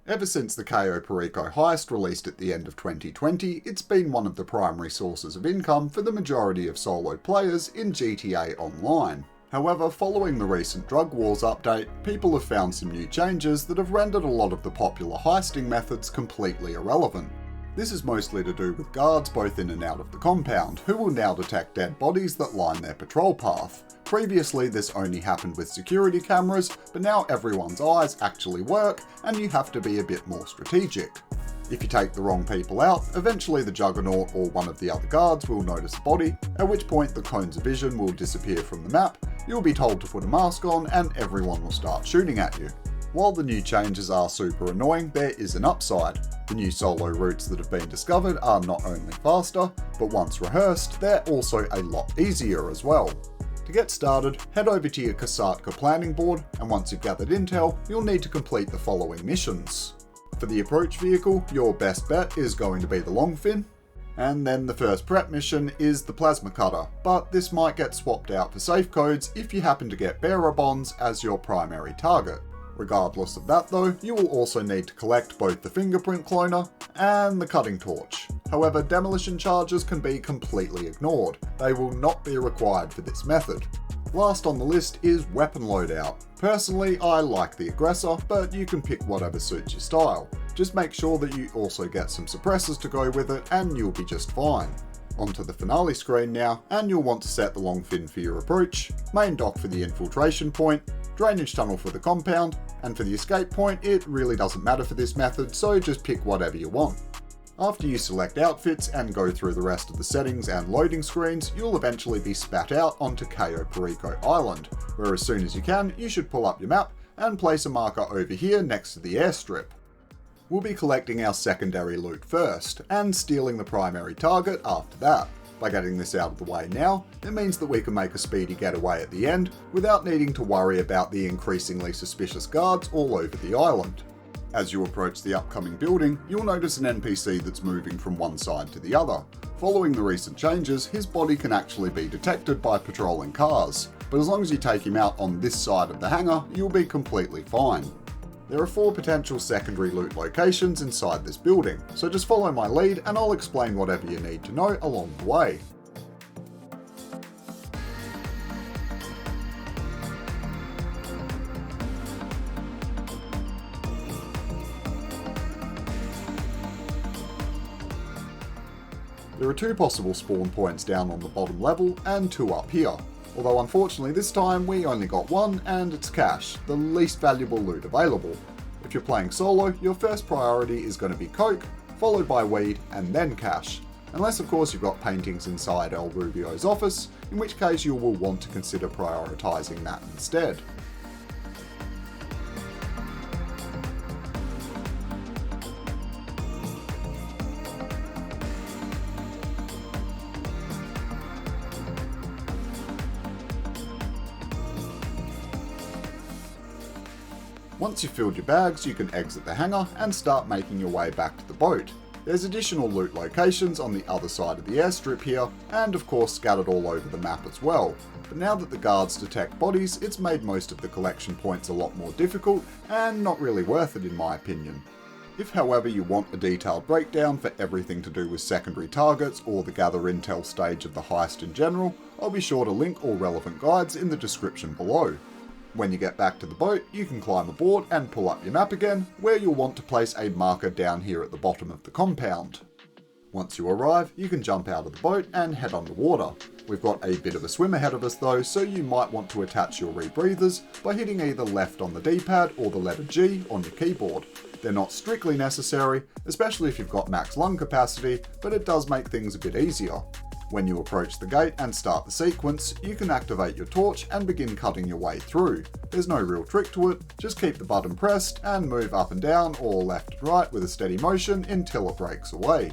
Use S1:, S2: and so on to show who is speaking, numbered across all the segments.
S1: Ever since the Cayo Perico Heist released at the end of 2020, it's been one of the primary sources of income for the majority of solo players in GTA Online. However, following the recent Drug Wars update, people have found some new changes that have rendered a lot of the popular heisting methods completely irrelevant. This is mostly to do with guards both in and out of the compound, who will now detect dead bodies that line their patrol path. Previously, this only happened with security cameras, but now everyone's eyes actually work, and you have to be a bit more strategic. If you take the wrong people out, eventually the Juggernaut or one of the other guards will notice a body, at which point the cones of vision will disappear from the map, you'll be told to put a mask on, and everyone will start shooting at you. While the new changes are super annoying, there is an upside. The new solo routes that have been discovered are not only faster, but once rehearsed, they're also a lot easier as well. To get started, head over to your Kasatka planning board, and once you've gathered intel, you'll need to complete the following missions. For the approach vehicle, your best bet is going to be the Longfin, and then the first prep mission is the Plasma Cutter, but this might get swapped out for safe codes if you happen to get bearer bonds as your primary target. Regardless of that though, you will also need to collect both the fingerprint cloner and the cutting torch. However, demolition charges can be completely ignored. They will not be required for this method. Last on the list is weapon loadout. Personally, I like the aggressor, but you can pick whatever suits your style. Just make sure that you also get some suppressors to go with it and you'll be just fine. Onto the finale screen now, and you'll want to set the Longfin for your approach, main dock for the infiltration point, drainage tunnel for the compound, and for the escape point it really doesn't matter for this method, so just pick whatever you want. After you select outfits and go through the rest of the settings and loading screens, you'll eventually be spat out onto Cayo Perico Island, where as soon as you can, you should pull up your map and place a marker over here next to the airstrip. We'll be collecting our secondary loot first, and stealing the primary target after that. By getting this out of the way now, it means that we can make a speedy getaway at the end without needing to worry about the increasingly suspicious guards all over the island. As you approach the upcoming building, you'll notice an NPC that's moving from one side to the other. Following the recent changes, his body can actually be detected by patrolling cars, but as long as you take him out on this side of the hangar, you'll be completely fine. There are 4 potential secondary loot locations inside this building, so just follow my lead and I'll explain whatever you need to know along the way. There are 2 possible spawn points down on the bottom level and 2 up here. Although unfortunately this time we only got 1 and it's cash, the least valuable loot available. If you're playing solo, your first priority is going to be coke, followed by weed and then cash. Unless of course you've got paintings inside El Rubio's office, in which case you will want to consider prioritising that instead. Once you've filled your bags, you can exit the hangar and start making your way back to the boat. There's additional loot locations on the other side of the airstrip here, and of course scattered all over the map as well. But now that the guards detect bodies, it's made most of the collection points a lot more difficult, and not really worth it in my opinion. If however you want a detailed breakdown for everything to do with secondary targets or the gather intel stage of the heist in general, I'll be sure to link all relevant guides in the description below. When you get back to the boat, you can climb aboard and pull up your map again, where you'll want to place a marker down here at the bottom of the compound. Once you arrive, you can jump out of the boat and head underwater. We've got a bit of a swim ahead of us though, so you might want to attach your rebreathers by hitting either left on the D-pad or the letter G on your keyboard. They're not strictly necessary, especially if you've got max lung capacity, but it does make things a bit easier. When you approach the gate and start the sequence, you can activate your torch and begin cutting your way through. There's no real trick to it, just keep the button pressed and move up and down or left and right with a steady motion until it breaks away.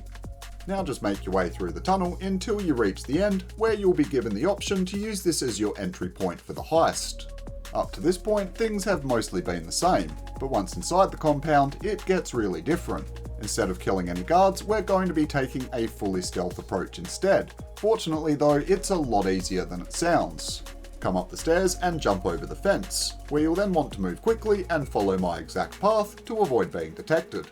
S1: Now just make your way through the tunnel until you reach the end, where you'll be given the option to use this as your entry point for the heist. Up to this point, things have mostly been the same, but once inside the compound, it gets really different. Instead of killing any guards, we're going to be taking a fully stealth approach instead. Fortunately though, it's a lot easier than it sounds. Come up the stairs and jump over the fence, where you'll then want to move quickly and follow my exact path to avoid being detected.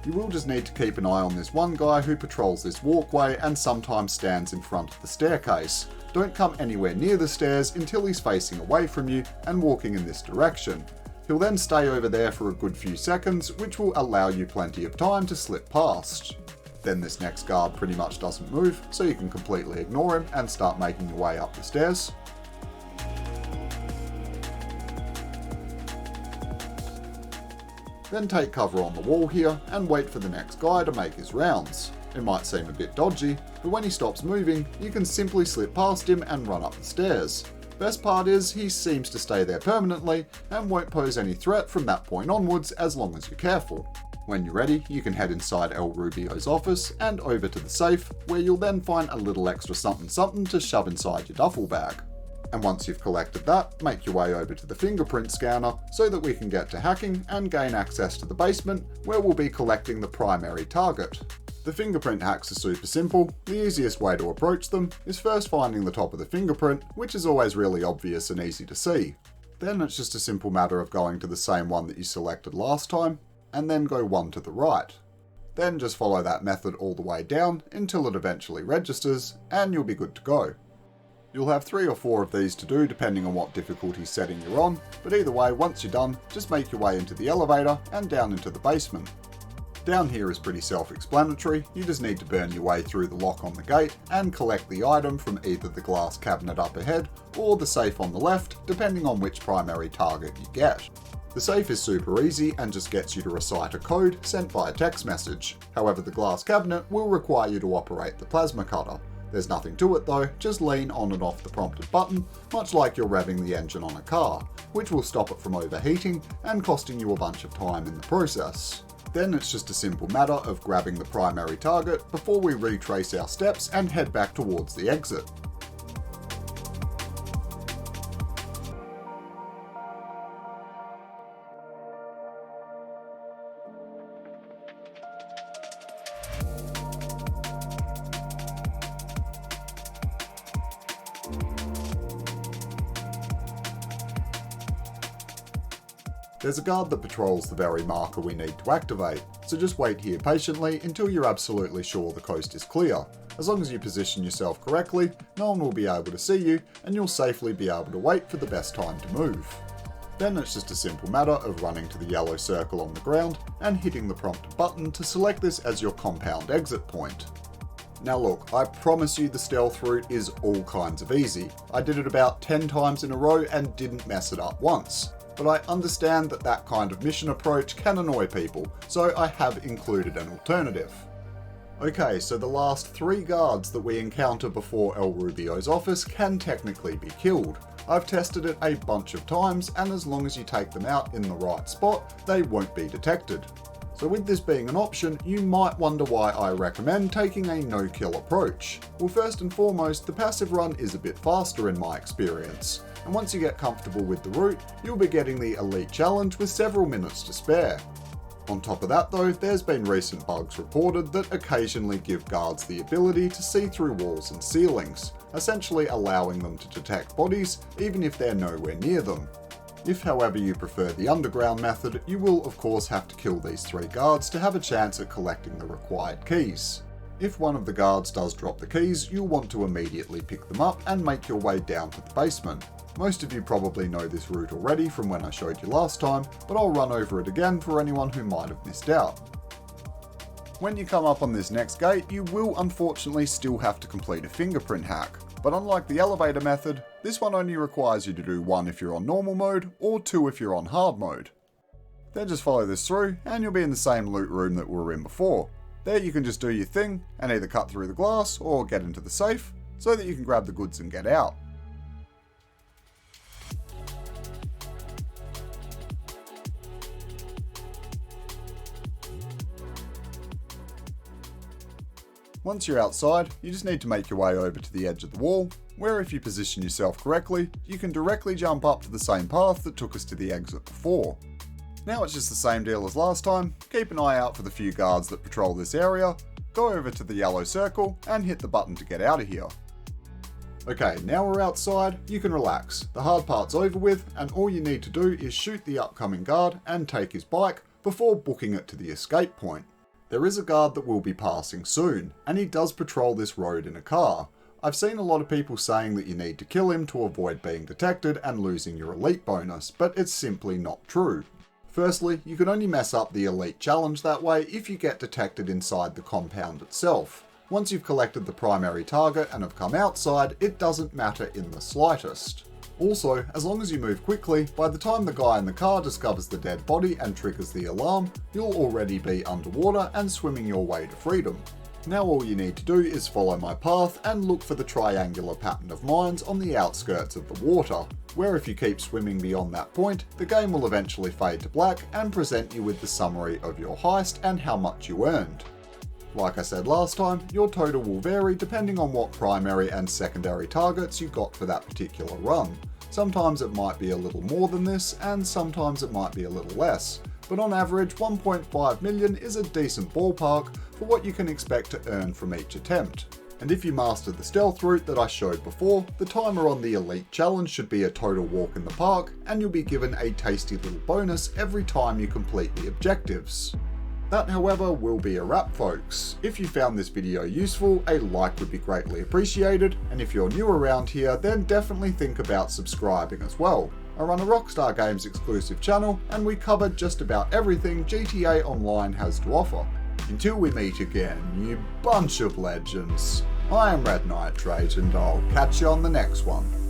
S1: You will just need to keep an eye on this one guy who patrols this walkway and sometimes stands in front of the staircase. Don't come anywhere near the stairs until he's facing away from you and walking in this direction. He'll then stay over there for a good few seconds, which will allow you plenty of time to slip past. Then this next guard pretty much doesn't move, so you can completely ignore him and start making your way up the stairs. Then take cover on the wall here and wait for the next guy to make his rounds. It might seem a bit dodgy, but when he stops moving, you can simply slip past him and run up the stairs. Best part is, he seems to stay there permanently and won't pose any threat from that point onwards as long as you're careful. When you're ready, you can head inside El Rubio's office and over to the safe, where you'll then find a little extra something to shove inside your duffel bag. And once you've collected that, make your way over to the fingerprint scanner so that we can get to hacking and gain access to the basement, where we'll be collecting the primary target. The fingerprint hacks are super simple. The easiest way to approach them is first finding the top of the fingerprint, which is always really obvious and easy to see. Then it's just a simple matter of going to the same one that you selected last time, and then go one to the right. Then just follow that method all the way down until it eventually registers, and you'll be good to go. You'll have 3 or 4 of these to do depending on what difficulty setting you're on, but either way, once you're done, just make your way into the elevator and down into the basement. Down here is pretty self-explanatory. You just need to burn your way through the lock on the gate and collect the item from either the glass cabinet up ahead or the safe on the left, depending on which primary target you get. The safe is super easy and just gets you to recite a code sent via text message. However, the glass cabinet will require you to operate the plasma cutter. There's nothing to it though, just lean on and off the prompted button, much like you're revving the engine on a car, which will stop it from overheating and costing you a bunch of time in the process. Then it's just a simple matter of grabbing the primary target before we retrace our steps and head back towards the exit. There's a guard that patrols the very marker we need to activate, so just wait here patiently until you're absolutely sure the coast is clear. As long as you position yourself correctly, no one will be able to see you, and you'll safely be able to wait for the best time to move. Then it's just a simple matter of running to the yellow circle on the ground and hitting the prompted button to select this as your compound exit point. Now look, I promise you the stealth route is all kinds of easy. I did it about 10 times in a row and didn't mess it up once. But I understand that that kind of mission approach can annoy people, so I have included an alternative. Okay, so the last 3 guards that we encounter before El Rubio's office can technically be killed. I've tested it a bunch of times, and as long as you take them out in the right spot, they won't be detected. So with this being an option, you might wonder why I recommend taking a no-kill approach. Well, first and foremost, the passive run is a bit faster in my experience. And once you get comfortable with the route, you'll be getting the Elite Challenge with several minutes to spare. On top of that though, there's been recent bugs reported that occasionally give guards the ability to see through walls and ceilings, essentially allowing them to detect bodies even if they're nowhere near them. If however you prefer the underground method, you will of course have to kill these 3 guards to have a chance at collecting the required keys. If one of the guards does drop the keys, you'll want to immediately pick them up and make your way down to the basement. Most of you probably know this route already from when I showed you last time, but I'll run over it again for anyone who might have missed out. When you come up on this next gate, you will unfortunately still have to complete a fingerprint hack, but unlike the elevator method, this one only requires you to do 1 if you're on normal mode, or 2 if you're on hard mode. Then just follow this through, and you'll be in the same loot room that we were in before. There you can just do your thing, and either cut through the glass, or get into the safe, so that you can grab the goods and get out. Once you're outside, you just need to make your way over to the edge of the wall, where if you position yourself correctly, you can directly jump up to the same path that took us to the exit before. Now it's just the same deal as last time, keep an eye out for the few guards that patrol this area, go over to the yellow circle and hit the button to get out of here. Okay, now we're outside, you can relax. The hard part's over with, and all you need to do is shoot the upcoming guard and take his bike before booking it to the escape point. There is a guard that will be passing soon, and he does patrol this road in a car. I've seen a lot of people saying that you need to kill him to avoid being detected and losing your elite bonus, but it's simply not true. Firstly, you can only mess up the elite challenge that way if you get detected inside the compound itself. Once you've collected the primary target and have come outside, it doesn't matter in the slightest. Also, as long as you move quickly, by the time the guy in the car discovers the dead body and triggers the alarm, you'll already be underwater and swimming your way to freedom. Now all you need to do is follow my path and look for the triangular pattern of mines on the outskirts of the water, where if you keep swimming beyond that point, the game will eventually fade to black and present you with the summary of your heist and how much you earned. Like I said last time, your total will vary depending on what primary and secondary targets you got for that particular run. Sometimes it might be a little more than this, and sometimes it might be a little less, but on average 1.5 million is a decent ballpark for what you can expect to earn from each attempt. And if you master the stealth route that I showed before, the timer on the Elite Challenge should be a total walk in the park, and you'll be given a tasty little bonus every time you complete the objectives. That, however, will be a wrap, folks. If you found this video useful, a like would be greatly appreciated, and if you're new around here, then definitely think about subscribing as well. I run a Rockstar Games exclusive channel, and we cover just about everything GTA Online has to offer. Until we meet again, you bunch of legends, I am Red Nitrate, and I'll catch you on the next one.